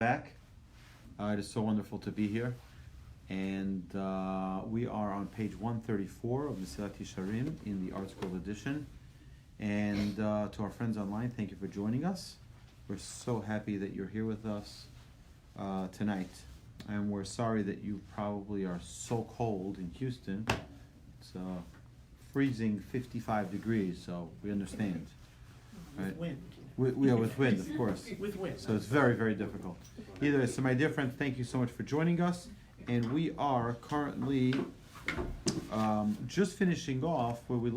Back. It is so wonderful to be here. And we are on page 134 of Mesilat Yesharim in the Art Scroll edition. And to our friends online, thank you for joining us. We're so happy that you're here with us tonight. And we're sorry that you probably are so cold in Houston. It's freezing 55 degrees, so we understand. With wind. With wind, of course. With wind. So it's very, very difficult. Either way, so my dear friends, thank you so much for joining us. And we are currently just finishing off where we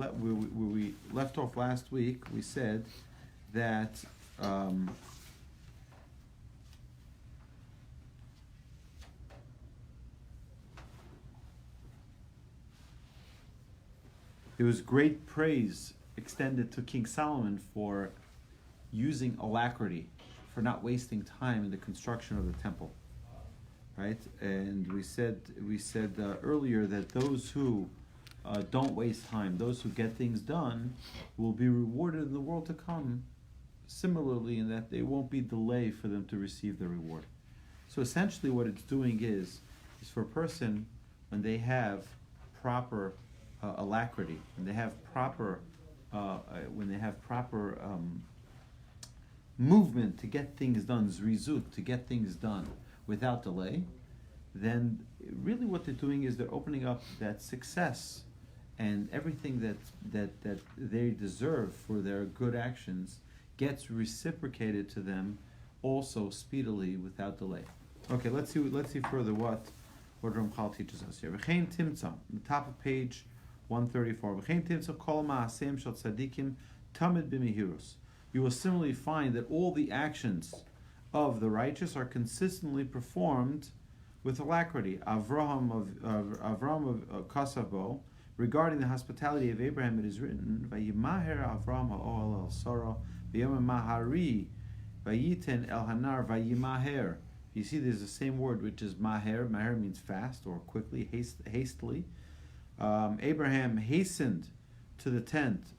left off last week. We said that there was great praise extended to King Solomon for using alacrity, for not wasting time in the construction of the temple, right? And we said earlier that those who don't waste time, those who get things done, will be rewarded in the world to come. Similarly, in that they won't be delayed for them to receive the reward. So essentially, what it's doing is for a person when they have proper alacrity, when they have proper movement to get things done, zrizut, to get things done without delay, then really what they're doing is they're opening up that success and everything that they deserve for their good actions gets reciprocated to them also speedily without delay. Okay, let's see further what Ramchal teaches us here. V'chein timtza, the top of page 134. V'chein timtza kol ma'aseim shel tzadikim tamid b'mehirus. You will similarly find that all the actions of the righteous are consistently performed with alacrity. Avraham of Kasavo, regarding the hospitality of Abraham, it is written, "Vayimaher Avraham ha'ohel el Sarah, v'yom mahari, vayiten el hanar vayimaher." You see, there's the same word, which is maher. Maher means fast or quickly, hastily. Abraham hastened to the tent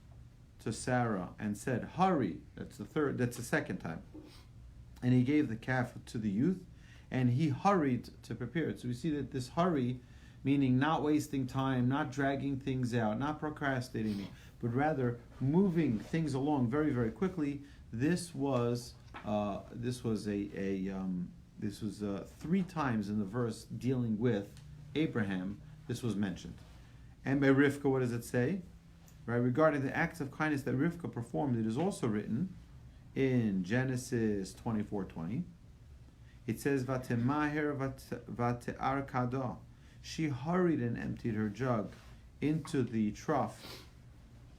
to Sarah and said, "Hurry." That's the second time. And he gave the calf to the youth, and he hurried to prepare it. So we see that this hurry, meaning not wasting time, not dragging things out, not procrastinating, but rather moving things along very, very quickly. This was 3 times in the verse dealing with Abraham. This was mentioned. And by Rivka, what does it say? Right, regarding the acts of kindness that Rivka performed, it is also written in Genesis 24:20. It says, "Vatemaher vate'ar kada." She hurried and emptied her jug into the trough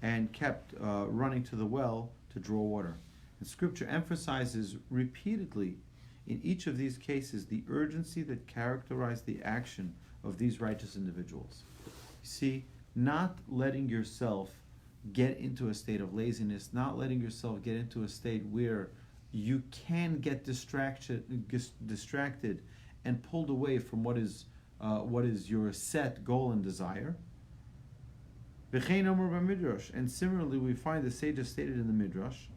and kept running to the well to draw water. And Scripture emphasizes repeatedly in each of these cases the urgency that characterized the action of these righteous individuals. You see, not letting yourself get into a state of laziness, not letting yourself get into a state where you can get distracted and pulled away from what is your set goal and desire. And similarly, we find the sages stated in the Midrash,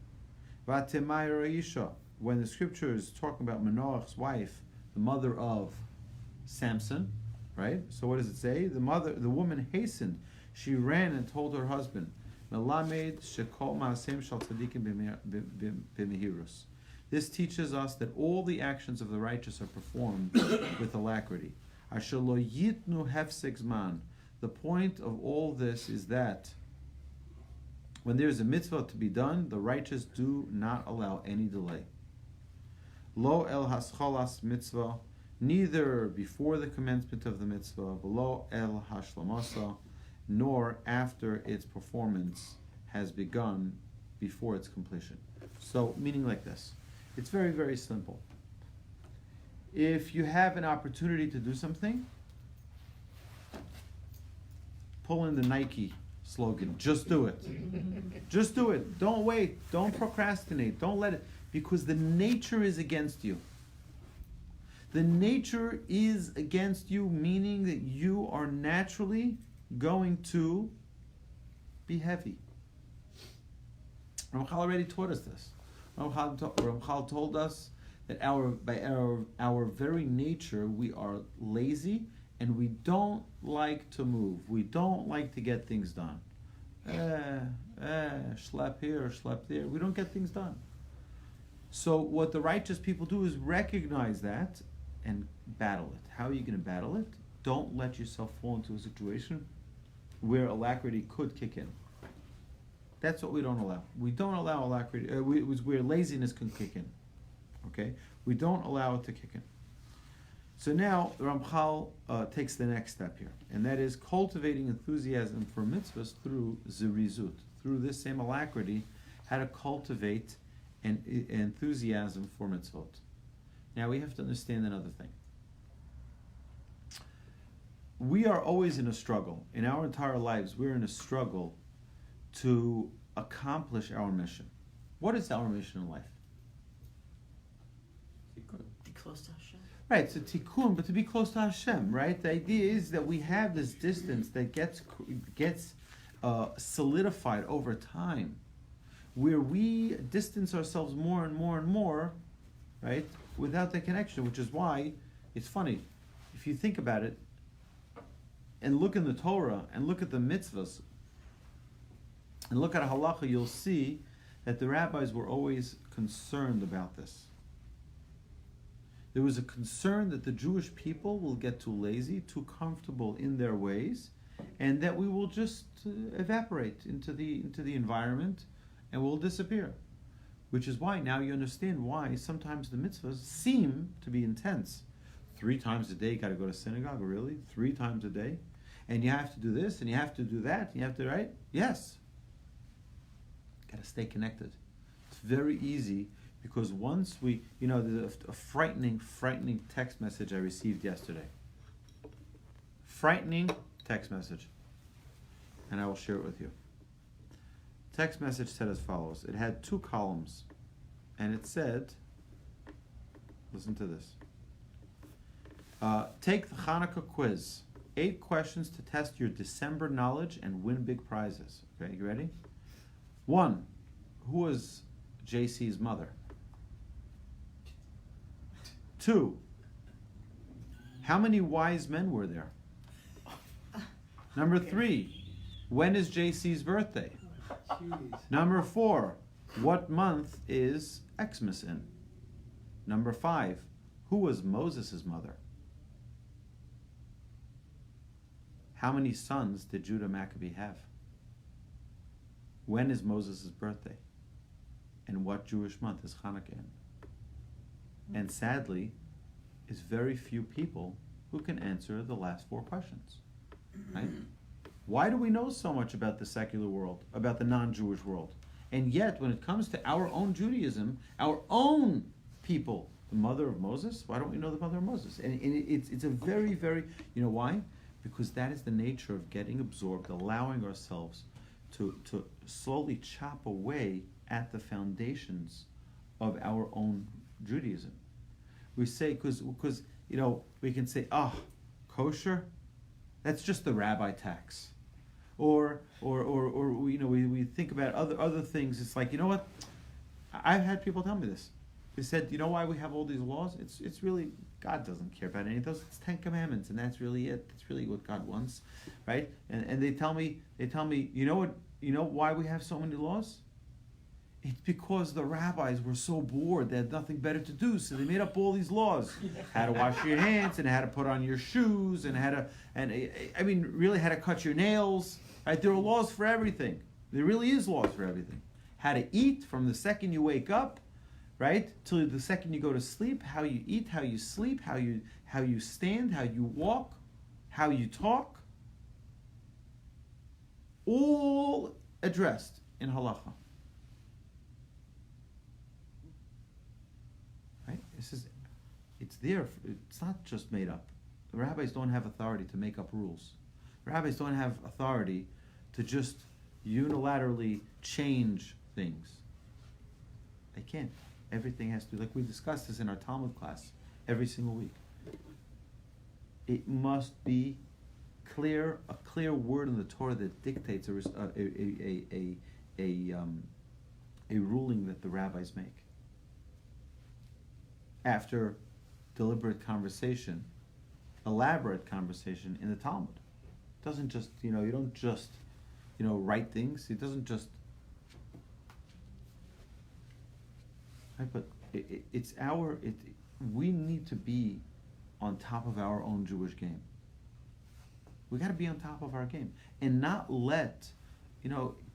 when the Scripture is talking about Manoach's wife, the mother of Samson, right? So what does it say? The woman hastened. She ran and told her husband, "Melamed shekol ma'aseim shel tzadikim b'mehirus." This teaches us that all the actions of the righteous are performed with alacrity. Asher lo yitnu hefsek zman. The point of all this is that when there is a mitzvah to be done, the righteous do not allow any delay. Lo el haschalas mitzvah, neither before the commencement of the mitzvah, below el hashlamasa, nor after its performance has begun before its completion. So, meaning like this. It's very, very simple. If you have an opportunity to do something, pull in the Nike slogan, just do it. Just do it. Don't wait. Don't procrastinate. Don't let it, because the nature is against you. The nature is against you, meaning that you are naturally going to be heavy. Ramchal already taught us this. Ramchal told us that by our very nature we are lazy and we don't like to move. We don't like to get things done. Schlep here, schlep there. We don't get things done. So what the righteous people do is recognize that and battle it. How are you going to battle it? Don't let yourself fall into a situation where alacrity could kick in. That's what we don't allow. We don't allow alacrity. Where laziness can kick in. Okay, we don't allow it to kick in. So now the Ramchal takes the next step here, and that is cultivating enthusiasm for mitzvahs through zirizut, through this same alacrity, how to cultivate an enthusiasm for mitzvot. Now we have to understand another thing. We are always in a struggle. In our entire lives, we're in a struggle to accomplish our mission. What is our mission in life? Be close to Hashem. Right, it's a tikkun, but to be close to Hashem, right? The idea is that we have this distance that gets solidified over time, where we distance ourselves more and more and more, right, without the connection, which is why it's funny. If you think about it, and look in the Torah, and look at the mitzvahs, and look at halacha, you'll see that the rabbis were always concerned about this. There was a concern that the Jewish people will get too lazy, too comfortable in their ways, and that we will just evaporate into the environment and will disappear. Which is why now you understand why sometimes the mitzvahs seem to be intense. 3 times a day you got to go to synagogue, really? 3 times a day? And you have to do this, and you have to do that, and you have to, right? Yes. Got to stay connected. It's very easy. Because once there's a frightening text message I received yesterday. Frightening text message. And I will share it with you. Text message said as follows. It had 2 columns. And it said, listen to this. Take the Hanukkah quiz. 8 questions to test your December knowledge and win big prizes. Okay, you ready? 1. Who was JC's mother? 2. How many wise men were there? Number 3. When is JC's birthday? Number 4. What month is Xmas in? Number 5. Who was Moses' mother? How many sons did Judah Maccabee have? When is Moses' birthday? And what Jewish month is Hanukkah in? And sadly, is very few people who can answer the last 4 questions. Right? Why do we know so much about the secular world, about the non-Jewish world? And yet, when it comes to our own Judaism, our own people, the mother of Moses, why don't we know the mother of Moses? And it's a very, very, you know why? Because that is the nature of getting absorbed, allowing ourselves to slowly chop away at the foundations of our own Judaism. We say, because we can say, kosher, that's just the rabbi tax. Or we think about other things. It's like, you know what? I've had people tell me this. They said, you know why we have all these laws? It's really, God doesn't care about any of those. It's 10 commandments, and that's really it. That's really what God wants, right? And they tell me, you know why we have so many laws? It's because the rabbis were so bored they had nothing better to do, so they made up all these laws: how to wash your hands, and how to put on your shoes, and how to cut your nails. Right? There are laws for everything. There really is laws for everything. How to eat from the second you wake up, right, till the second you go to sleep. How you eat, how you sleep, how you stand, how you walk, how you talk. All addressed in halacha. Right? It's there. It's not just made up. The rabbis don't have authority to make up rules. The rabbis don't have authority to just unilaterally change things. They can't. Everything has to, like we discussed this in our Talmud class every single week. It must be clear, a clear word in the Torah that dictates a ruling that the rabbis make. after deliberate conversation, elaborate conversation in the Talmud. It doesn't just, you don't just, write things. It doesn't just, right? But we need to be on top of our own Jewish game. We got to be on top of our game and not let,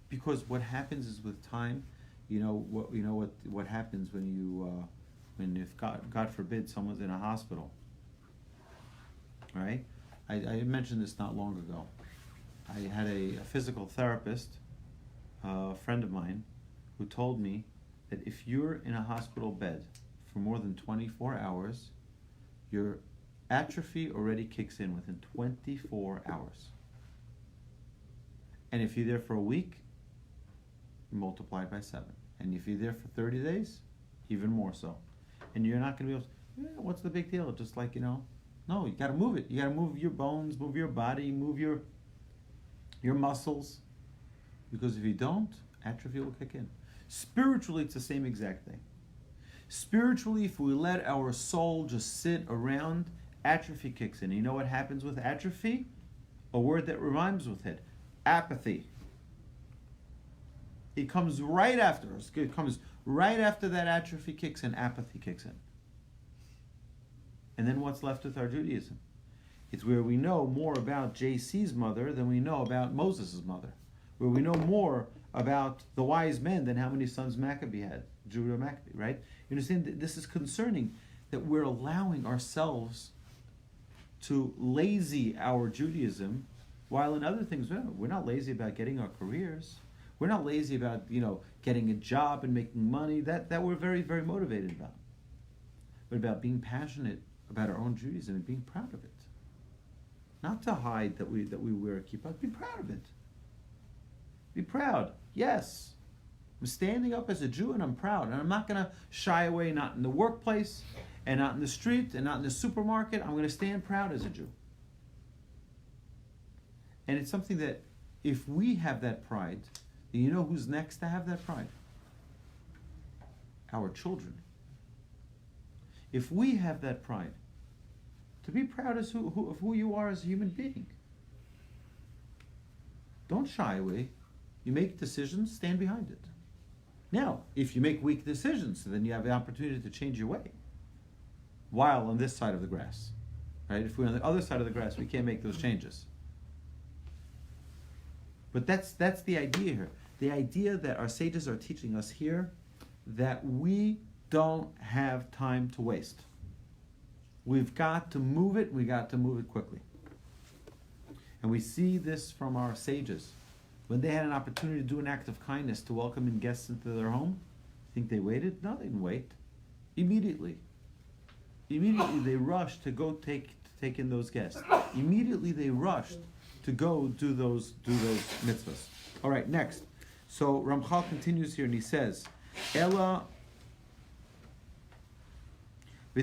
because what happens is with time, what happens when if God forbid someone's in a hospital, right? I mentioned this not long ago. I had a physical therapist, a friend of mine, who told me that if you're in a hospital bed for more than 24 hours, your atrophy already kicks in within 24 hours. And if you're there for a week, you multiply it by 7. And if you're there for 30 days, even more so. And you're not going to be able to, what's the big deal? Just like, no, you got to move it. You got to move your bones, move your body, move your muscles. Because if you don't, atrophy will kick in. Spiritually, it's the same exact thing. Spiritually, if we let our soul just sit around, atrophy kicks in. You know what happens with atrophy? A word that rhymes with it. Apathy. It comes right after us. It comes right after that atrophy kicks in, apathy kicks in. And then what's left with our Judaism? It's where we know more about JC's mother than we know about Moses' mother. Where we know more about the wise men than how many sons Maccabee had. Judah Maccabee, right? You understand that this is concerning, that we're allowing ourselves to lazy our Judaism, while in other things, we're not lazy about getting our careers. We're not lazy about, getting a job and making money. That we're very, very motivated about. But about being passionate about our own Judaism and being proud of it. Not to hide that we wear a kippah. Be proud of it. Be proud. Yes. I'm standing up as a Jew and I'm proud. And I'm not going to shy away, not in the workplace and not in the street and not in the supermarket. I'm going to stand proud as a Jew. And it's something that if we have that pride, then you know who's next to have that pride? Our children. If we have that pride, to be proud of who you are as a human being. Don't shy away. You make decisions, stand behind it. Now, if you make weak decisions, then you have the opportunity to change your way. While on this side of the grass, right? If we're on the other side of the grass, we can't make those changes. But that's the idea here. The idea that our sages are teaching us here, that we don't have time to waste. We've got to move it. We got to move it quickly. And we see this from our sages. When they had an opportunity to do an act of kindness to welcome in guests into their home, think they waited? No, they didn't wait. Immediately they rushed to go take in those guests. Immediately they rushed to go do those mitzvahs. All right, next. So Ramchal continues here and he says, Ella now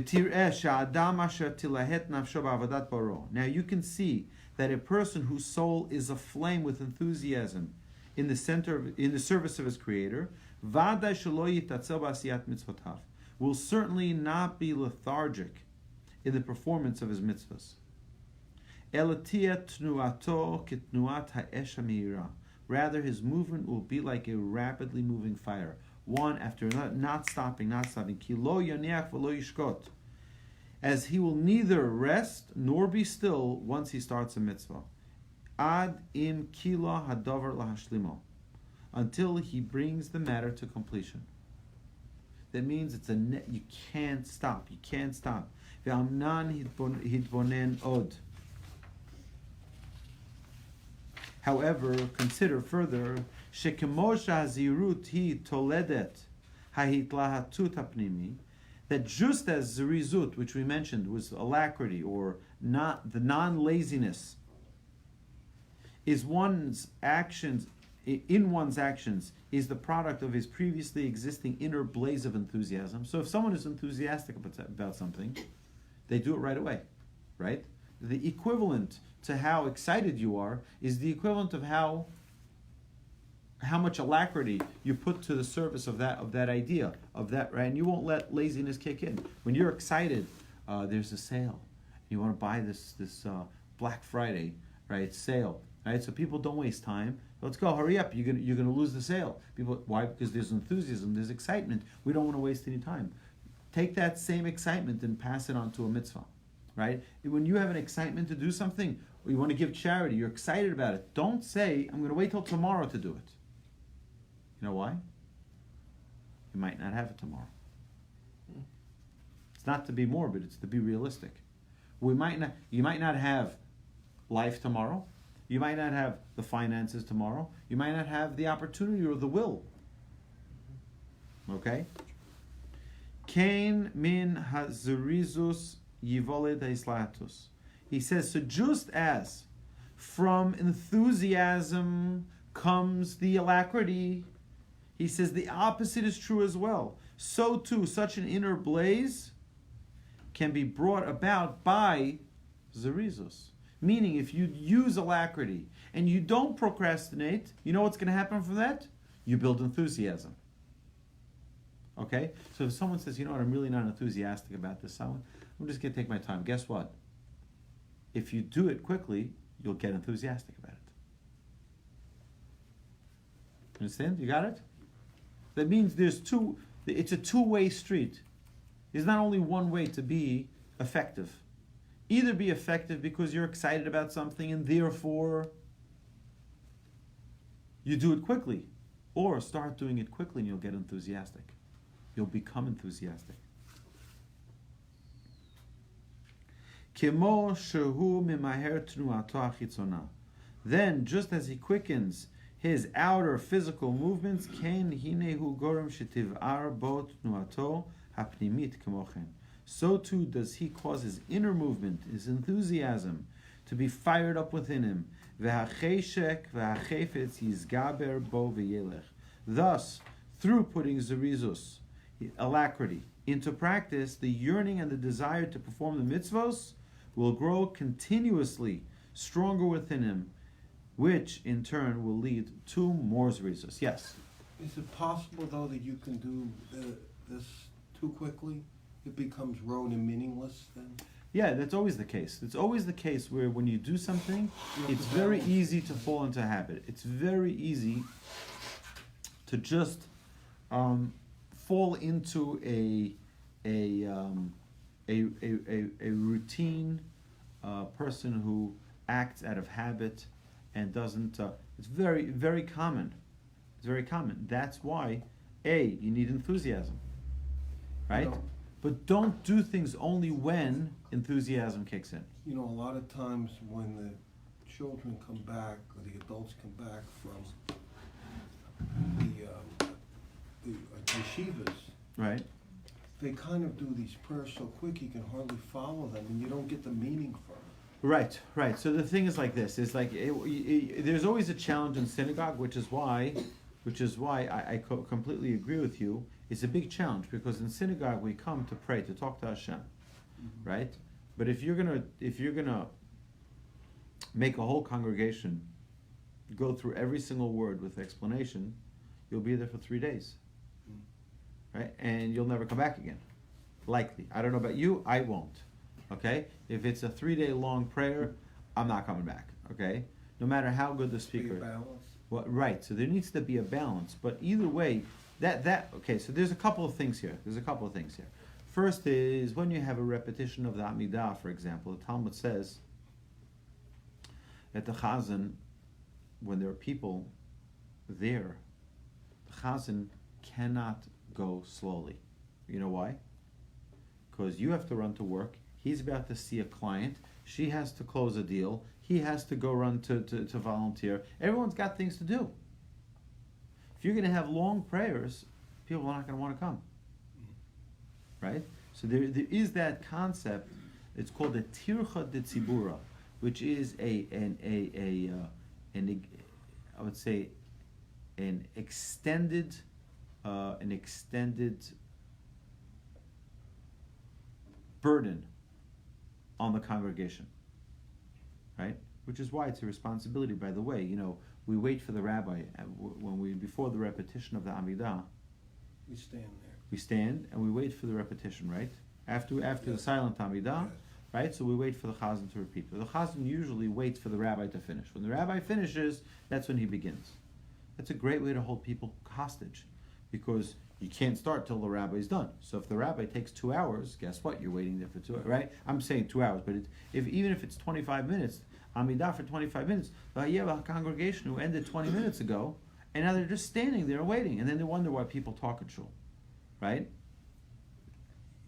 you can see that a person whose soul is aflame with enthusiasm in the service of his Creator, will certainly not be lethargic in the performance of his mitzvahs. Rather, his movement will be like a rapidly moving fire, one after another, not stopping. As he will neither rest nor be still once he starts a mitzvah. Ad im kila hadavar lahashlimo, until he brings the matter to completion. That means you can't stop. You can't stop. Ve'amnan hitbonen od. However, consider further, shekemosha zirut hi toledet hahitlahatut apnimi, that just as zirizut, which we mentioned, was alacrity or not the non-laziness, is one's actions is the product of his previously existing inner blaze of enthusiasm. So if someone is enthusiastic about something, they do it right away, right? The equivalent to how excited you are is the equivalent of how how much alacrity you put to the service of that idea, of that, right? And you won't let laziness kick in. When you're excited, there's a sale. You want to buy this Black Friday, right? Sale, right? So people don't waste time. Let's go, hurry up. You're gonna lose the sale. People, why? Because there's enthusiasm, there's excitement. We don't want to waste any time. Take that same excitement and pass it on to a mitzvah, right? When you have an excitement to do something, or you want to give charity, you're excited about it. Don't say, I'm going to wait till tomorrow to do it. You know why? You might not have it tomorrow. It's not to be morbid, it's to be realistic. You might not have life tomorrow. You might not have the finances tomorrow. You might not have the opportunity or the will. Okay? Kain min hazurizus yivoled haislatus. He says, so just as from enthusiasm comes the alacrity, he says the opposite is true as well. So too, such an inner blaze can be brought about by zerizus. Meaning, if you use alacrity and you don't procrastinate, you know what's going to happen from that? You build enthusiasm. Okay? So if someone says, you know what, I'm really not enthusiastic about this, I'm just going to take my time. Guess what? If you do it quickly, you'll get enthusiastic about it. Understand? You got it? That means it's a two-way street. There's not only one way to be effective. Either be effective because you're excited about something and therefore you do it quickly, or start doing it quickly and you'll get enthusiastic. You'll become enthusiastic. Then, just as he quickens his outer physical movements, so too does he cause his inner movement, his enthusiasm, to be fired up within him. Thus, through putting zerizus, alacrity, into practice, the yearning and the desire to perform the mitzvos will grow continuously stronger within him, which in turn will lead to more zerizus. Yes? Is it possible, though, that you can do this too quickly? It becomes rote and meaningless then? Yeah, that's always the case. It's always the case where when you do something, it's very easy to fall into habit. It's very easy to just fall into a routine person who acts out of habit and doesn't. It's very, very common. It's very common. That's why, you need enthusiasm, right? But don't do things only when enthusiasm kicks in. You know, a lot of times when the children come back or the adults come back from the yeshivas, right? They kind of do these prayers so quick you can hardly follow them, and you don't get the meaning from it. Right. So the thing is like this: is like there's always a challenge in synagogue, which is why I completely agree with you. It's a big challenge because in synagogue we come to pray, to talk to Hashem, right? But if you're gonna make a whole congregation go through every single word with explanation, you'll be there for 3 days, right? And you'll never come back again, likely. I don't know about you, I won't. Okay, if it's a 3-day long prayer, I'm not coming back. Okay, no matter how good the speaker. Be a balance. Well, right. So there needs to be a balance. But either way, okay. So there's a couple of things here. First is when you have a repetition of the Amidah, for example, the Talmud says that the Chazan, when there are people there, the Chazan cannot go slowly. You know why? Because you have to run to work. He's about to see a client. She has to close a deal. He has to go run to volunteer. Everyone's got things to do. If you're going to have long prayers, people are not going to want to come. Right? So there is that concept. It's called the tircha de tzibura, which is I would say an extended burden on the congregation, right? Which is why it's a responsibility. By the way, we wait for the rabbi. Before the repetition of the Amidah, We stand there. we stand and we wait for the repetition, right? After the Yes. silent Amidah, Yes. right? So we wait for the Chazan to repeat. But the Chazan usually waits for the rabbi to finish. When the rabbi finishes, that's when he begins. That's a great way to hold people hostage, because you can't start till the rabbi's done. So if the rabbi takes 2 hours, guess what? You're waiting there for 2 hours, right? I'm saying 2 hours, but even if it's 25 minutes, Amidah for 25 minutes, you have a congregation who ended 20 minutes ago, and now they're just standing there waiting, and then they wonder why people talk at shul, right?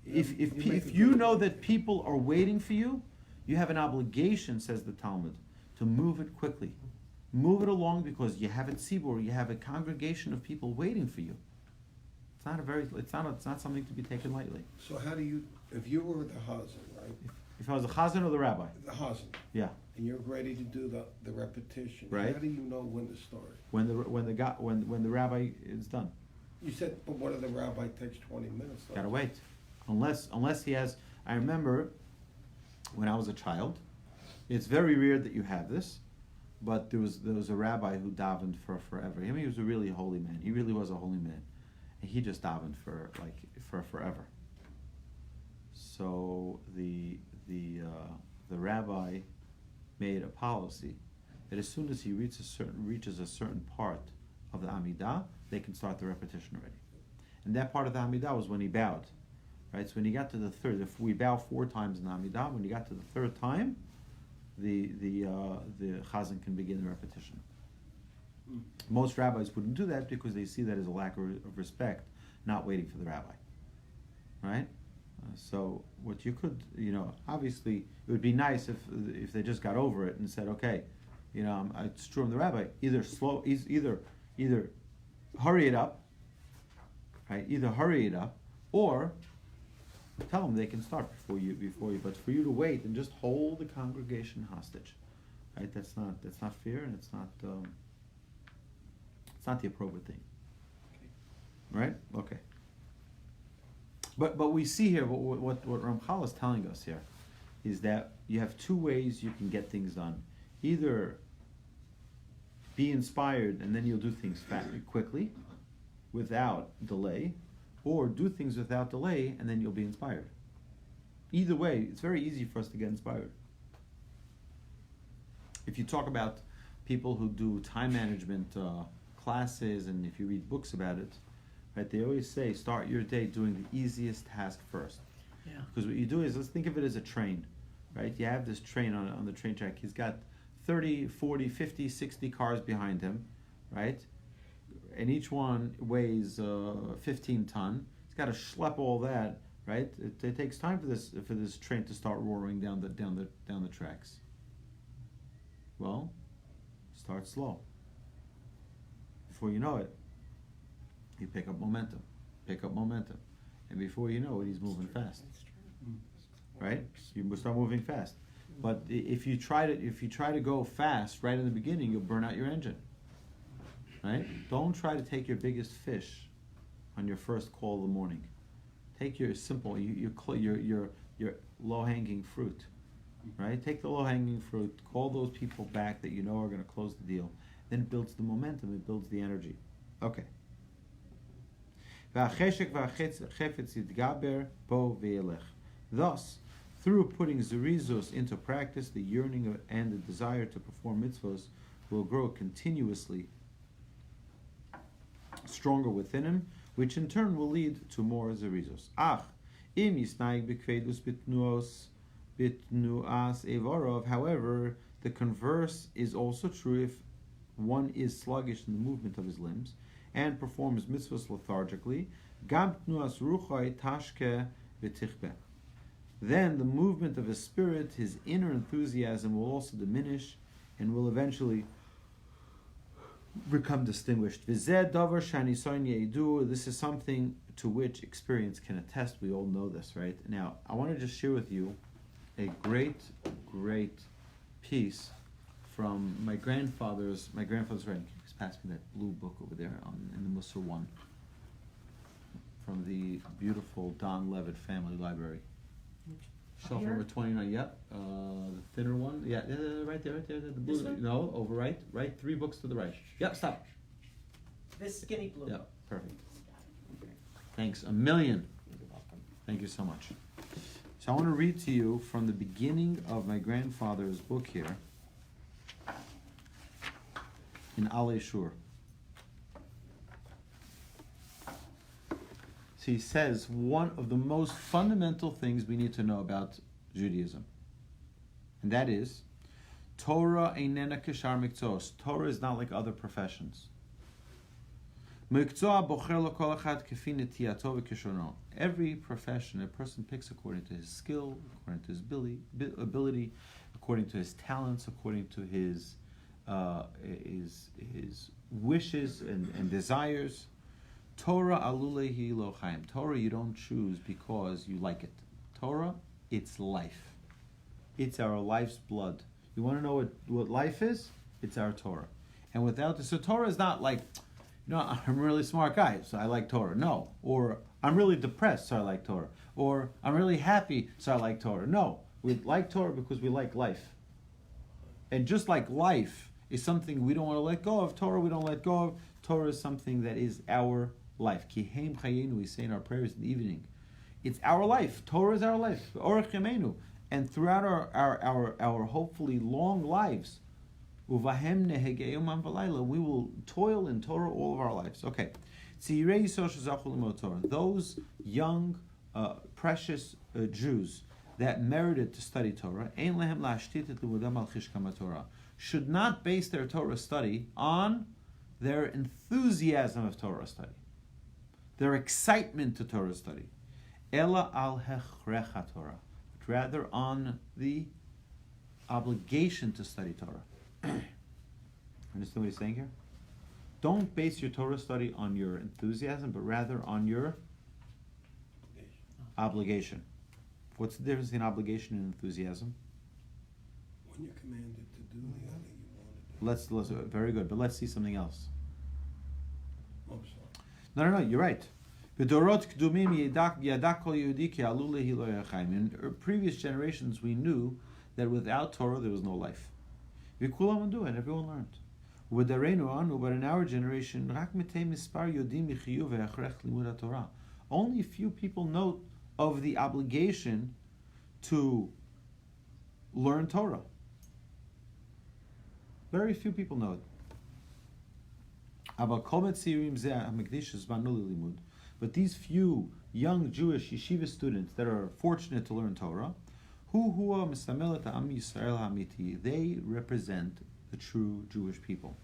If you know that people are waiting for you, you have an obligation, says the Talmud, to move it quickly. Move it along, because you have a tzibur, you have a congregation of people waiting for you. It's not something to be taken lightly. So how do you, if you were the Hazan, right? If I was the chazan or the rabbi, The Hazan, yeah, and you're ready to do the repetition, Right. how do you know when to start? when the rabbi is done, You said, but what if the rabbi takes 20 minutes? though? gotta wait, unless he has. I remember when I was a child. It's very rare that you have this, but there was a rabbi who davened for forever. I mean, he was a really holy man. He really was a holy man, and he just davened for forever. So the rabbi made a policy that as soon as he reaches a certain part of the Amidah, they can start the repetition already. And that part of the Amidah was when he bowed, right? So when he got to the third, if we bow 4 times in the Amidah, when he got to the third time, the chazan can begin the repetition. Most rabbis wouldn't do that because they see that as a lack of respect, not waiting for the rabbi, right? So what you could, obviously it would be nice if they just got over it and said, okay, it's true. The rabbi either hurry it up, right? Either hurry it up, or tell them they can start before you. But for you to wait and just hold the congregation hostage, right? That's not fair, and it's not the appropriate thing, right? Okay. But we see here what Ramchal is telling us here is that you have 2 ways you can get things done. Either be inspired and then you'll do things quickly, without delay, or do things without delay and then you'll be inspired. Either way, it's very easy for us to get inspired. If you talk about people who do time management classes, and if you read books about it, right, they always say start your day doing the easiest task first. Yeah. Because what you do is, let's think of it as a train, right? You have this train on the train track. He's got 30, 40, 50, 60 cars behind him, right? And each one weighs 15 ton. He's got to schlep all that, right? It takes time for this train to start roaring down the tracks. Well, start slow. Before you know it, you pick up momentum, and before you know it, he's moving fast, right? You start moving fast. But if you try to go fast right in the beginning, you'll burn out your engine, right? Don't try to take your biggest fish on your first call of the morning. Take your simple, your low-hanging fruit, right? Take the low-hanging fruit. Call those people back that you know are going to close the deal. Then it builds the momentum. It builds the energy. Okay. Thus, through putting zerizus into practice, the yearning and the desire to perform mitzvos will grow continuously stronger within him, which in turn will lead to more zerizus. However, the converse is also true if one is sluggish in the movement of his limbs and performs mitzvahs lethargically. Then the movement of his spirit, his inner enthusiasm, will also diminish and will eventually become distinguished. This is something to which experience can attest. We all know this, right? Now, I want to just share with you a great piece from my grandfather's writing. He's passed me that blue book over there in the Mussar one, from the beautiful Don Levitt Family Library. Shelf number 29. Yep. The thinner one. Yeah, right there. The blue. This one? No, over right. 3 books to the right. Yep. Stop. This skinny blue. Yep. Perfect. Thanks a million. You're welcome. Thank you so much. So I want to read to you from the beginning of my grandfather's book here in Aryeh. So he says one of the most fundamental things we need to know about Judaism, and that is Torah einena keshar miktzos. Torah is not like other professions. Miktzah bocher lo kol echad kefi netiyato v'kishono. Every profession a person picks according to his skill, according to his ability, according to his talents, according to his wishes and desires. Torah alulehi lo chaim. Torah you don't choose because you like it. Torah, it's life. It's our life's blood. You want to know what life is? It's our Torah. And without this, so Torah is not like, I'm a really smart guy, so I like Torah. No. Or I'm really depressed, so I like Torah. Or I'm really happy, so I like Torah. No. We like Torah because we like life. And just like life is something we don't want to let go of, Torah we don't let go of. Torah is something that is our life. Ki heim chayenu, we say in our prayers in the evening. It's our life. Torah is our life. Orech yemenu. And throughout our hopefully long lives, uvahem nehegei yomam v'layla, we will toil in Torah all of our lives. Okay. Tzirei Yisrael shezachu limod Torah. Those young, precious Jews that merited to study Torah, ein lehem lashtit et limudam al chishkam Torah, should not base their Torah study on their enthusiasm of Torah study, their excitement to Torah study, ela al hechrecha Torah, but rather on the obligation to study Torah. Understand what he's saying here? Don't base your Torah study on your enthusiasm, but rather on your obligation. What's the difference between obligation and enthusiasm? When you're commanded to do the other, you want to do. Let's very good, but let's see something else. Oh, sorry. No, you're right. In previous generations, we knew that without Torah there was no life. And everyone learned. But in our generation, only a few people know of the obligation to learn Torah. Very few people know it. But these few young Jewish yeshiva students that are fortunate to learn Torah, they represent the true Jewish people.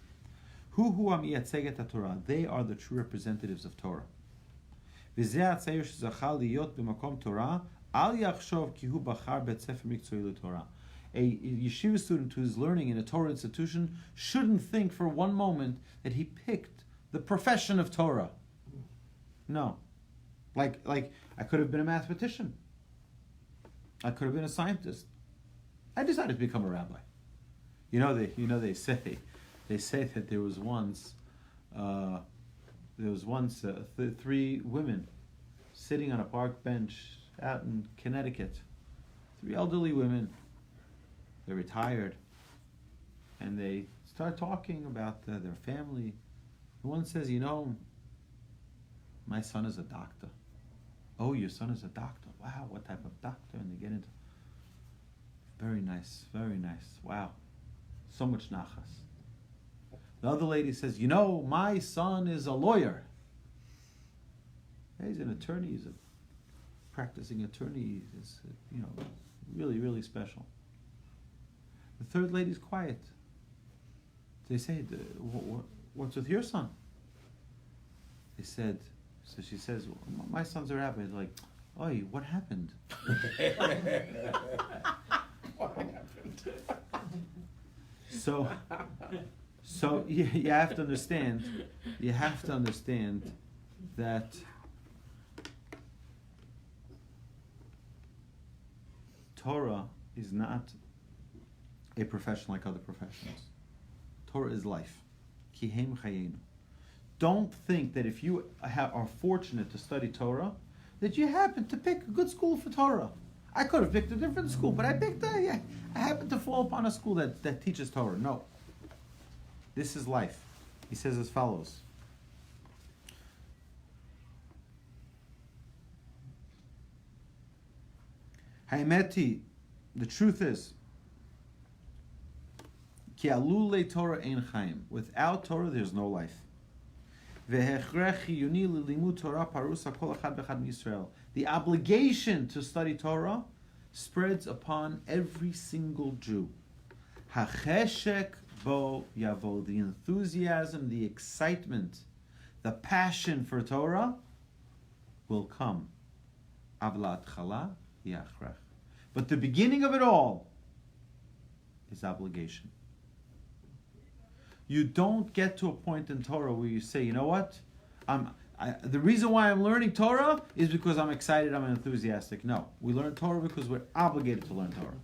They are the true representatives of Torah. A yeshiva student who is learning in a Torah institution shouldn't think for one moment that he picked the profession of Torah. No. Like I could have been a mathematician. I could have been a scientist. I decided to become a rabbi. They say that there was once 3 women sitting on a park bench out in Connecticut. 3 elderly women. They're retired, and they start talking about their family. One says, my son is a doctor. Oh, your son is a doctor. Wow, what type of doctor? And they get into, very nice, very nice. Wow, so much nachas. The other lady says, my son is a lawyer. He's an attorney. He's a practicing attorney. He's, really, really special. The third lady's quiet. They say, what's with your son? She says, my son's a rabbi. They're like, oi, what happened? What happened? So you have to understand that Torah is not a profession like other professions. Torah is life. Kihem chayenu. Don't think that if you are fortunate to study Torah, that you happen to pick a good school for Torah. I could have picked a different school, but I happened to fall upon a school that teaches Torah. No. This is life. He says as follows. Haimeti, the truth is, Ki alule Torah ein chaim. Without Torah, there's no life. The obligation to study Torah spreads upon every single Jew. Hacheshek bo yavo. The enthusiasm, the excitement, the passion for Torah will come. Avlat chala yachrech. But the beginning of it all is obligation. You don't get to a point in Torah where you say, you know what? The reason why I'm learning Torah is because I'm excited, I'm enthusiastic. No, we learn Torah because we're obligated to learn Torah.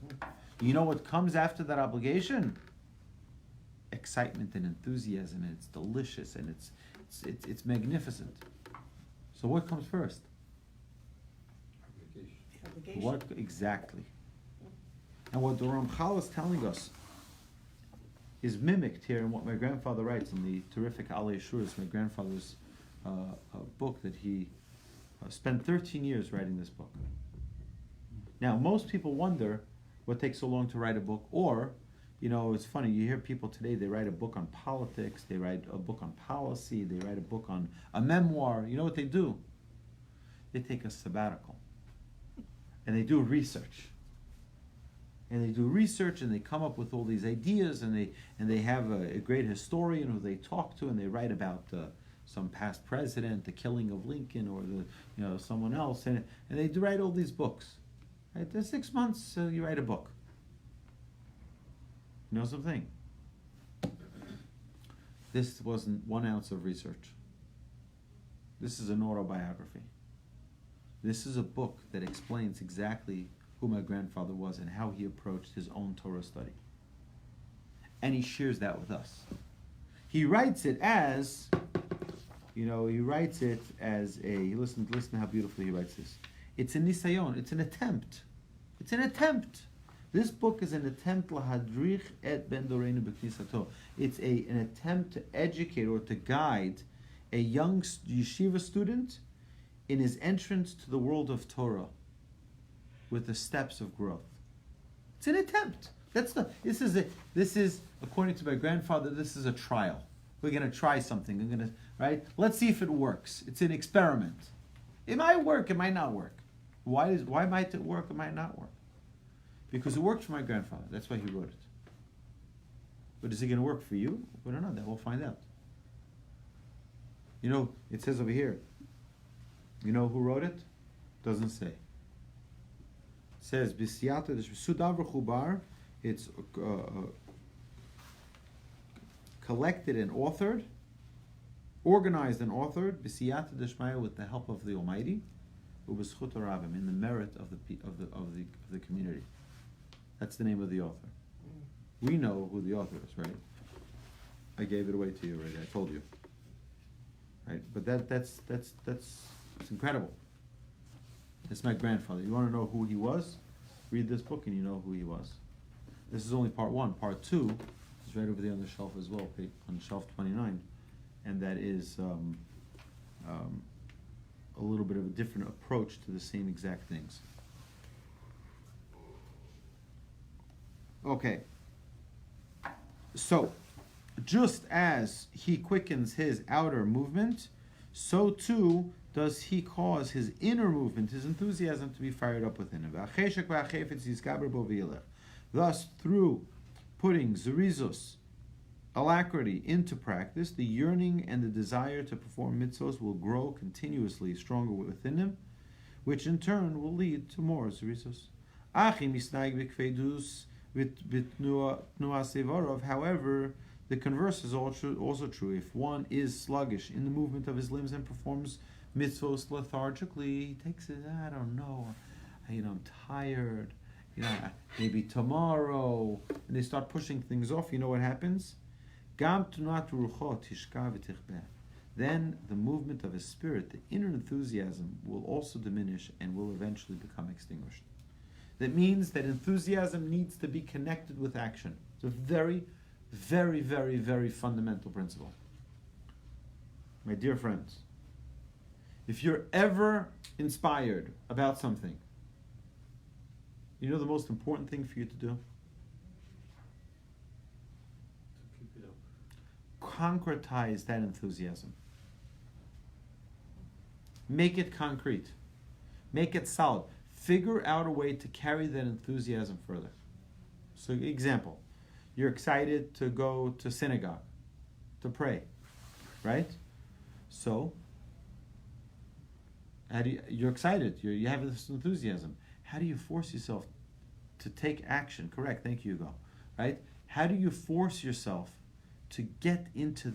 You know what comes after that obligation? Excitement and enthusiasm, and it's delicious, and it's magnificent. So what comes first? Obligation. What exactly? And what the Ramchal is telling us is mimicked here in what my grandfather writes in the terrific Aryeh Shuras, my grandfather's book that he spent 13 years writing this book. Now, most people wonder what takes so long to write a book, or, you know, it's funny, you hear people today, they write a book on politics, they write a book on policy, they write a book on a memoir. You know what they do? They take a sabbatical, and they do research. And they do research, and they come up with all these ideas, and they have a great historian who they talk to, and they write about some past president, the killing of Lincoln, or someone else, and they do write all these books. Right? There's 6 months, you write a book. You know something? This wasn't 1 ounce of research. This is an autobiography. This is a book that explains exactly who my grandfather was and how he approached his own Torah study. And he shares that with us. He writes it as, listen how beautifully he writes this. It's a nisayon, it's an attempt. It's an attempt. This book is an attempt lahadrich et ben doreinu b'knisato. It's an attempt to educate or to guide a young yeshiva student in his entrance to the world of Torah with the steps of growth. It's an attempt. This is according to my grandfather, this is a trial. We're going to try something. Right? Let's see if it works. It's an experiment. It might work, it might not work. Why might it work, it might not work? Because it worked for my grandfather. That's why he wrote it. But is it going to work for you? We don't know that. We'll find out. You know, it says over here, you know who wrote it? Doesn't say. It says, B'siyata Sudav Chubar, it's collected and authored, organized and authored, B'siyata Deshmaya, with the help of the Almighty, U'b'schut Rabim, in the merit of the community. That's the name of the author. We know who the author is, right? I gave it away to you already. I told you, right? But that's it's incredible. It's my grandfather. You want to know who he was? Read this book and you know who he was. This is only part 1. Part 2 is right over there on the shelf as well, on shelf 29, and that is a little bit of a different approach to the same exact things. Okay. So, just as he quickens his outer movement, so too does he cause his inner movement, his enthusiasm, to be fired up within him. Thus, through putting zerizus, alacrity, into practice, the yearning and the desire to perform mitzvos will grow continuously stronger within him, which in turn will lead to more zerizus. However, the converse is also true. If one is sluggish in the movement of his limbs and performs mitzvos lethargically, he takes it, I don't know, I'm tired, maybe tomorrow, and they start pushing things off. You know what happens? Then the movement of his spirit, the inner enthusiasm, will also diminish and will eventually become extinguished. That means that enthusiasm needs to be connected with action. It's a very, very, very, very fundamental principle. My dear friends, if you're ever inspired about something, you know the most important thing for you to do? To keep it up. Concretize that enthusiasm. Make it concrete. Make it solid. Figure out a way to carry that enthusiasm further. So, example, you're excited to go to synagogue, to pray, right? So, you're excited, you have this enthusiasm. How do you force yourself to take action? Correct, thank you, Hugo. Right? How do you force yourself to get to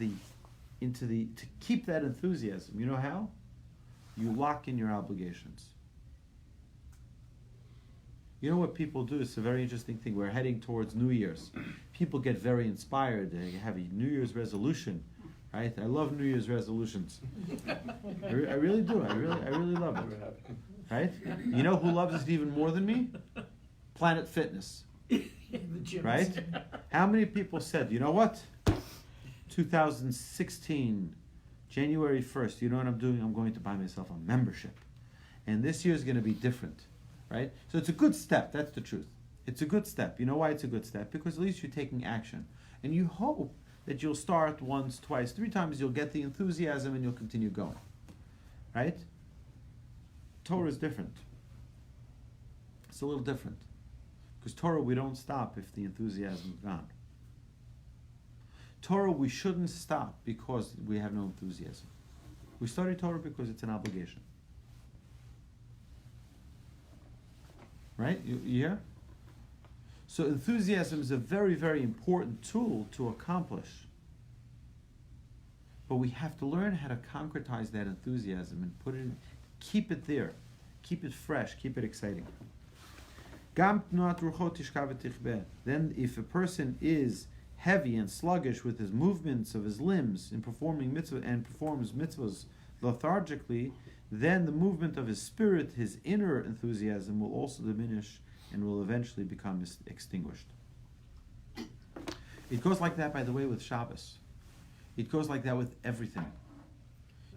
keep that enthusiasm? You know how? You lock in your obligations. You know what people do? It's a very interesting thing. We're heading towards New Year's. People get very inspired. They have a New Year's resolution, right? I love New Year's resolutions. I really do. I really love it. Right? You know who loves it even more than me? Planet Fitness. The gyms. Right? How many people said, you know what? 2016, January 1st, you know what I'm doing? I'm going to buy myself a membership. And this year is going to be different. Right? So it's a good step, that's the truth. It's a good step. You know why it's a good step? Because at least you're taking action. And you hope that you'll start once, twice, 3 times, you'll get the enthusiasm and you'll continue going. Right? Torah is different. It's a little different. Because Torah, we don't stop if the enthusiasm is gone. Torah, we shouldn't stop because we have no enthusiasm. We study Torah because it's an obligation. Right? You hear? So enthusiasm is a very, very important tool to accomplish. But we have to learn how to concretize that enthusiasm and put it in, keep it there. Keep it fresh, keep it exciting. Then if a person is heavy and sluggish with his movements of his limbs in performing mitzvah and performs mitzvahs lethargically, then the movement of his spirit, his inner enthusiasm, will also diminish and will eventually become extinguished. It goes like that, by the way, with Shabbos. It goes like that with everything.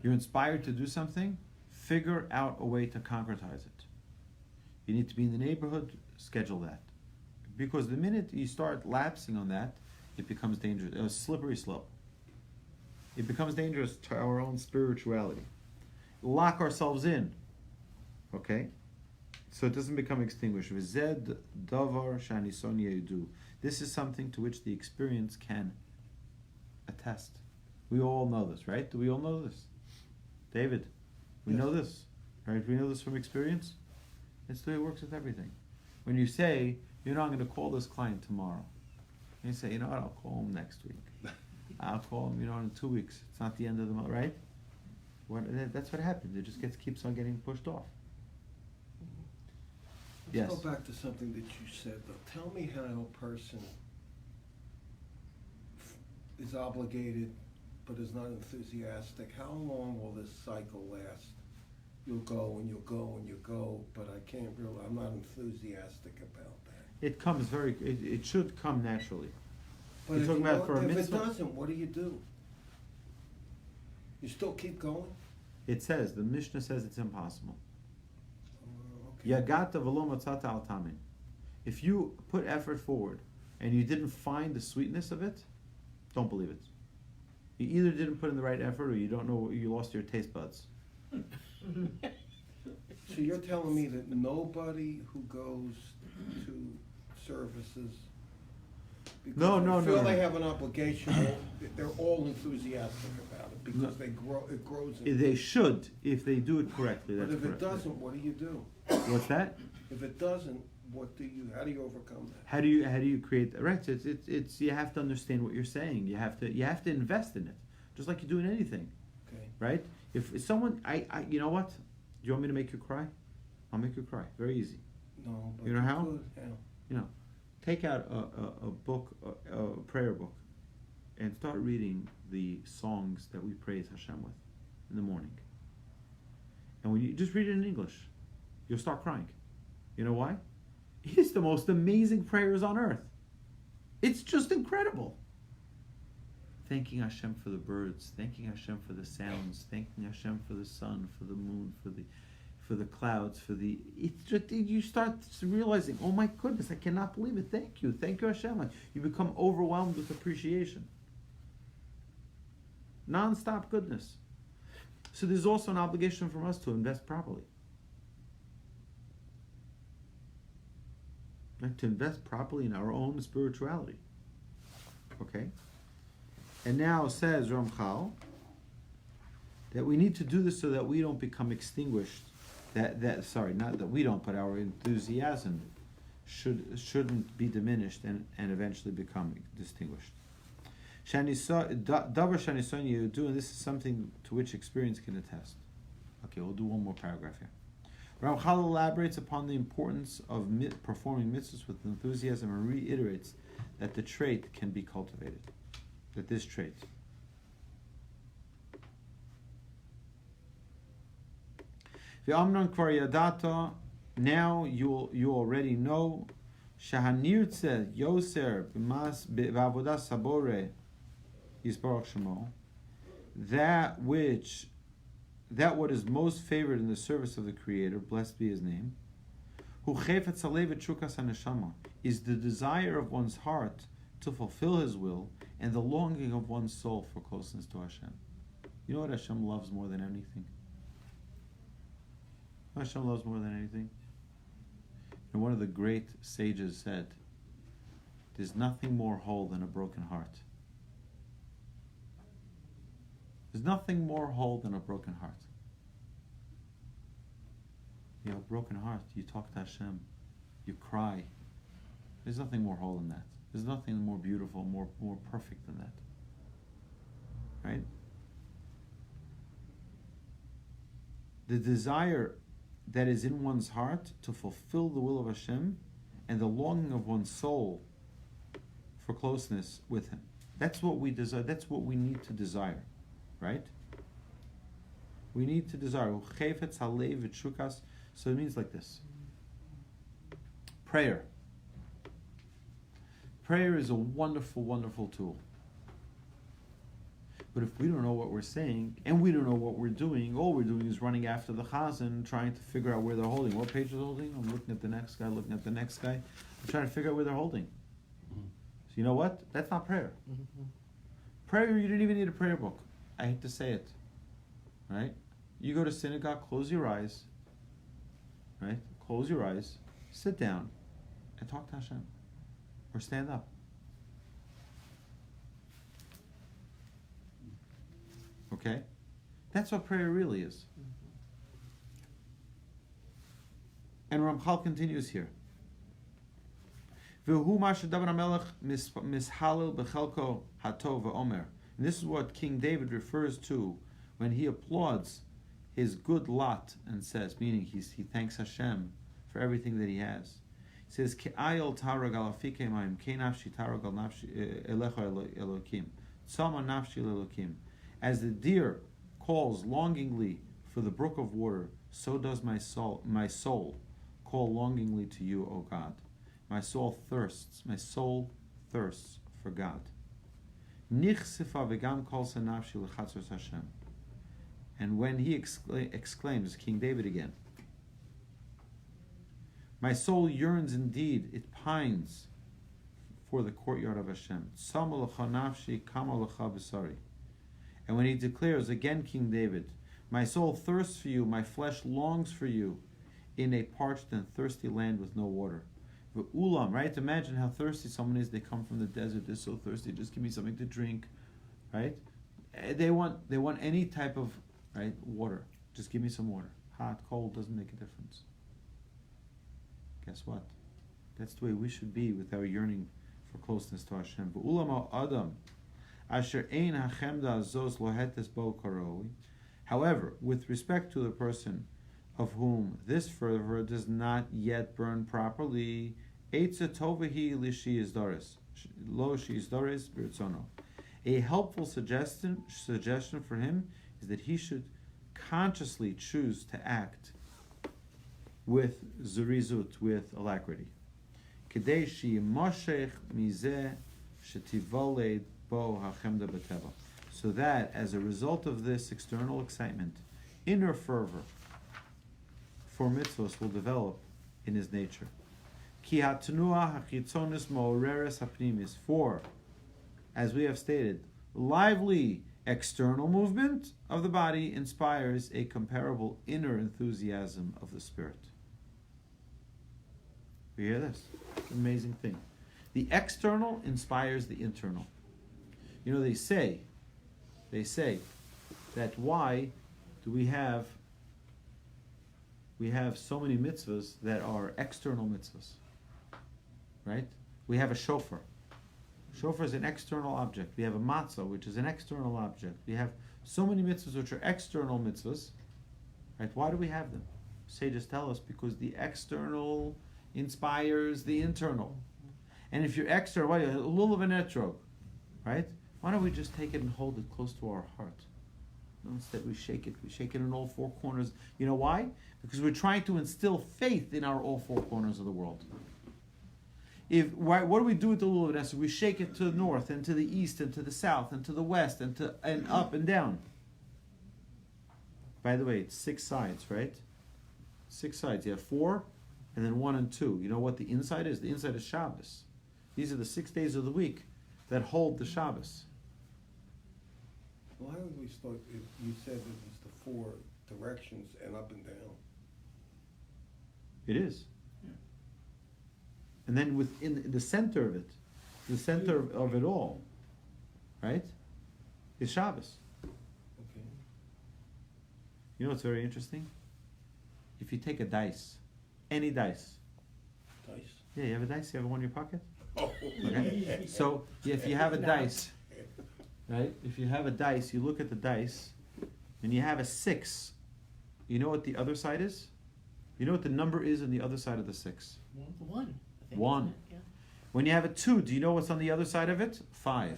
You're inspired to do something, figure out a way to concretize it. You need to be in the neighborhood, schedule that. Because the minute you start lapsing on that, it becomes dangerous, a slippery slope. It becomes dangerous to our own spirituality. Lock ourselves in, okay? So it doesn't become extinguished. V'zed davar shanison yedu. This is something to which the experience can attest. We all know this, right? Do we all know this? David, we know this, right? We know this from experience. It's the way it works with everything. When you say, you know, I'm going to call this client tomorrow. And you say, you know what, I'll call him next week. I'll call him, you know, in 2 weeks. It's not the end of the month, right? That's what happens. It just keeps on getting pushed off. Let's Yes. go back to something that you said, though. Tell me how a person is obligated but is not enthusiastic. How long will this cycle last? You'll go and you'll go and you'll go, but I'm not enthusiastic about that. It comes it should come naturally. But You're talking about for a if it mitzvah? doesn't, what do? You still keep going? It says, the Mishnah says it's impossible. Okay. Yagata v'lo matzata al tamin. If you put effort forward and you didn't find the sweetness of it, don't believe it. You either didn't put in the right effort or you don't know, you lost your taste buds. So you're telling me that nobody who goes to services because they feel they have an obligation, they're all enthusiastic about it because it grows. They should, if they do it correctly. That's but if correct. it doesn't, what do you do? What's that? If it doesn't, how do you overcome that? How do you create right? It's you have to understand what you're saying. You have to invest in it, just like you do in anything. Okay. Right? If someone, you know what? Do you want me to make you cry? I'll make you cry. Very easy. No, but you know how? could. How? You know, take out a book, a prayer book, and start reading the songs that we praise Hashem with in the morning. And when you just read it in English, you'll start crying. You know why? is the most amazing prayers on earth. It's just incredible. Thanking Hashem for the birds, thanking Hashem for the sounds, thanking Hashem for the sun, for the moon, for the clouds, it's just, you start realizing, oh my goodness, I cannot believe it. Thank you Hashem. Like, you become overwhelmed with appreciation. Non-stop goodness. So there's also an obligation from us to invest properly. Right? To invest properly in our own spirituality. Okay? And now says Ramchal that we need to do this so that we don't become extinguished. Not that we don't, but our enthusiasm shouldn't be diminished and eventually become distinguished. Davar Shanisoin Yehudu, and this is something to which experience can attest. Okay, we'll do one more paragraph here. Ramchal elaborates upon the importance of performing mitzvahs with enthusiasm and reiterates that the trait can be cultivated. That this trait. V'amnon kvar yadata, now you already know, shahanirtze yoser b'avodas sabore yisbarach shemo, that what is most favored in the service of the Creator, blessed be His name, hu chefetz halev etchukas haneshama, is the desire of one's heart to fulfill His will and the longing of one's soul for closeness to Hashem. You know what Hashem loves more than anything? Hashem loves more than anything. And one of the great sages said, there's nothing more whole than a broken heart. There's nothing more whole than a broken heart. You have a broken heart, you talk to Hashem, you cry. There's nothing more whole than that. There's nothing more beautiful, more perfect than that. Right? The desire that is in one's heart to fulfill the will of Hashem and the longing of one's soul for closeness with Him. That's what we desire. That's what we need to desire. Right? We need to desire. So it means like this. Prayer. Prayer is a wonderful, wonderful tool. But if we don't know what we're saying, and we don't know what we're doing, all we're doing is running after the chazan, trying to figure out where they're holding. What page are they holding? I'm looking at the next guy, looking at the next guy. I'm trying to figure out where they're holding. So you know what? That's not prayer. Prayer, you don't even need a prayer book. I hate to say it. Right? You go to synagogue, close your eyes. Right? Close your eyes, sit down, and talk to Hashem. Or stand up. Okay? That's what prayer really is. And Ramchal continues here. And this is what King David refers to when he applauds his good lot and says, meaning he thanks Hashem for everything that he has. He says, "Ke'ayol tarag al afike ma'im, ke'nafshi tarag al nafshi elecha elokim, tzama nafshi elokim." As the deer calls longingly for the brook of water, so does my soul call longingly to you, O God. My soul thirsts for God. Nichsifa v'gam kol sanafshi l'chatzos Hashem. And when he exclaims, King David again, my soul yearns indeed, it pines for the courtyard of Hashem. Tzama l'cha nafshi kama l'cha b'sari. And when he declares again, King David, my soul thirsts for you, my flesh longs for you in a parched and thirsty land with no water. Ulam, right? Imagine how thirsty someone is. They come from the desert, they're so thirsty, just give me something to drink, right? They want any type of, right, water. Just give me some water. Hot, cold, doesn't make a difference. Guess what? That's the way we should be with our yearning for closeness to Hashem. Ulam Adam. However, with respect to the person of whom this fervor does not yet burn properly, a helpful suggestion for him is that he should consciously choose to act with zurizut, with alacrity. כדי שימשך מזה שתיוולד בו החמדה בטבע. So that, as a result of this external excitement, inner fervor for mitzvahs will develop in his nature. Ki hatnua hachitzonis ma'oreres hapnimis. For, as we have stated, lively external movement of the body inspires a comparable inner enthusiasm of the spirit. You hear this? It's an amazing thing. The external inspires the internal. You know, they say that why do we have so many mitzvahs that are external mitzvahs? Right? We have a shofar. Shofar is an external object. We have a matzah, which is an external object. We have so many mitzvahs which are external mitzvahs. Right? Why do we have them? Sages tell us because the external inspires the internal. And if you're external, why? A lulav and etrog, right? Why don't we just take it and hold it close to our heart? No, instead we shake it. We shake it in all four corners. You know why? Because we're trying to instill faith in our all four corners of the world. What do we do with the lulav and etrog? We shake it to the north and to the east and to the south and to the west and up and down. By the way, it's 6 sides, right? 6 sides. You have 4, and then 1 and 2. You know what the inside is? The inside is Shabbos. These are the 6 days of the week that hold the Shabbos. Well, I always thought you said it was the 4 directions and up and down. It is. Yeah. And then within the center of it, the center of it all, right, is Shabbos. Okay. You know what's very interesting? If you take a dice, any dice. Dice? Yeah, you have a dice? You have one in your pocket? Oh. Okay. So if you have a dice, right? If you have a dice, you look at the dice, and you have a 6. You know what the other side is? You know what the number is on the other side of the 6? 1. I think, 1. isn't it? Yeah. When you have a 2, do you know what's on the other side of it? 5.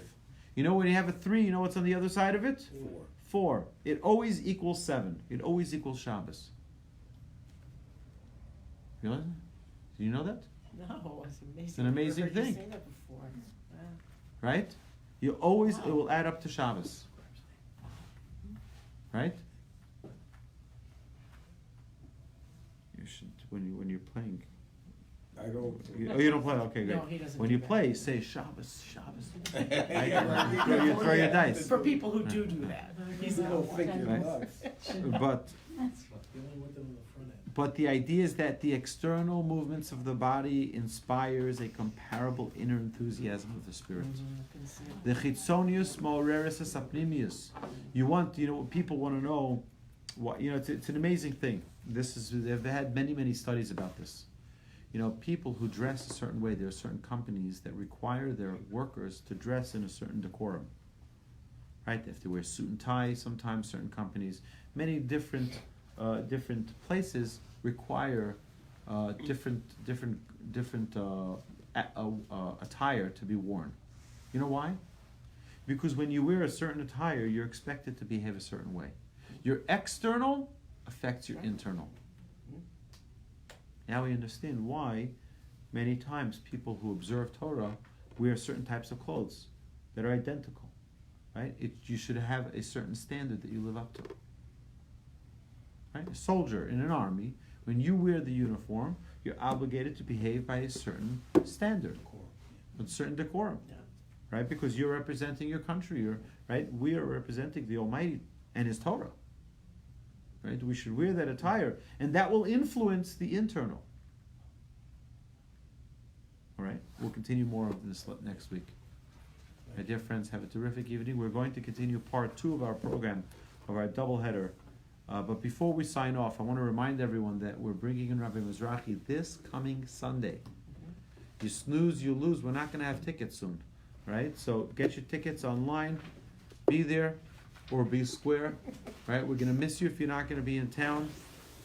You know when you have a 3, you know what's on the other side of it? 4. 4. It always equals 7. It always equals Shabbos. You know that? Do you know that? No, it's amazing. It's an amazing I've heard you thing. say that before. Wow. Right? You always, it will add up to Shabbos. Right? You should, when you're playing. I don't. You don't play? Okay, good. No, he doesn't When do you that. play, say Shabbos, Shabbos. You throw your dice. For people who do that. People don't think you're Right. nuts. But You only want them on the front end. But the idea is that the external movements of the body inspires a comparable inner enthusiasm of the spirit. The chitzonius ma'oreres sapnimius. People want to know what, it's an amazing thing. They've had many studies about this. People who dress a certain way, there are certain companies that require their workers to dress in a certain decorum. Right? They have to wear suit and tie, sometimes certain companies. Many different places require different attire to be worn. You know why? Because when you wear a certain attire, you're expected to behave a certain way. Your external affects your internal. Now we understand why many times people who observe Torah wear certain types of clothes that are identical. Right? You should have a certain standard that you live up to. Right? A soldier in an army, when you wear the uniform, you're obligated to behave by a certain standard, a certain decorum, Yeah. right? Because you're representing your country, right? We are representing the Almighty and His Torah, right? We should wear that attire, and that will influence the internal. All right, we'll continue more of this next week. My dear friends, have a terrific evening. We're going to continue part 2 of our program, of our doubleheader. But before we sign off, I want to remind everyone that we're bringing in Rabbi Mizrahi this coming Sunday. You snooze, you lose. We're not going to have tickets soon, right? So get your tickets online. Be there or be square, right? We're going to miss you if you're not going to be in town,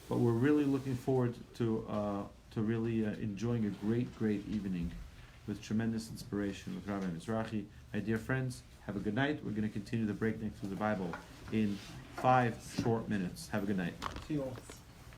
but we're really looking forward to really enjoying a great evening with tremendous inspiration with Rabbi Mizrahi. My dear friends, have a good night. We're going to continue the breakneck through the Bible in 5 short minutes. Have a good night. See you all.